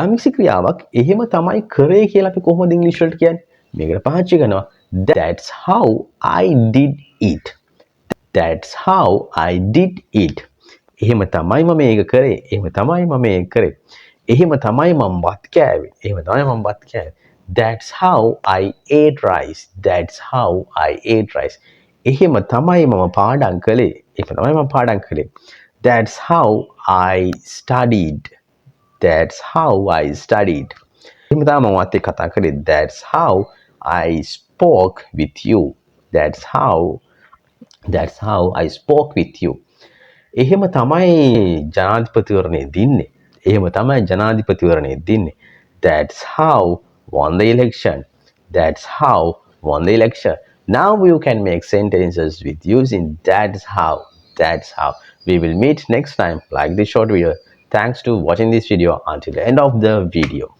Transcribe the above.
යම්කිසි ක්‍රියාවක් එහෙම තමයි කරේ කියලා අපි කොහොමද ඉංග්‍රීසි වලට කියන්නේ? මේකට පාවිච්චි කරනවා that's how I did it. That's how I did it. එහෙම තමයි මම මේක කරේ. එහෙම තමයි මම මේක කරේ. එහෙම තමයි මම බත් කෑවේ. එහෙම තමයි මම බත් කෑවේ. That's how I ate rice. That's how I ate rice. එහෙම තමයි මම පාඩම් කළේ. එහෙම තමයි මම පාඩම් කළේ. That's how I studied. That's how I studied. එහෙම තමයි මම ඔයත් එක්ක කතා කරේ. That's how I spoke with you. That's how I spoke with you. එහෙම තමයි ජනාධිපතිවරණය දින්නේ. එහෙම තමයි ජනාධිපතිවරණය දින්නේ. That's how won the election. That's how won the election. Now you can make sentences with using that's how. That's how. We will meet next time. Like this short video. Thanks to watching this video until the end of the video.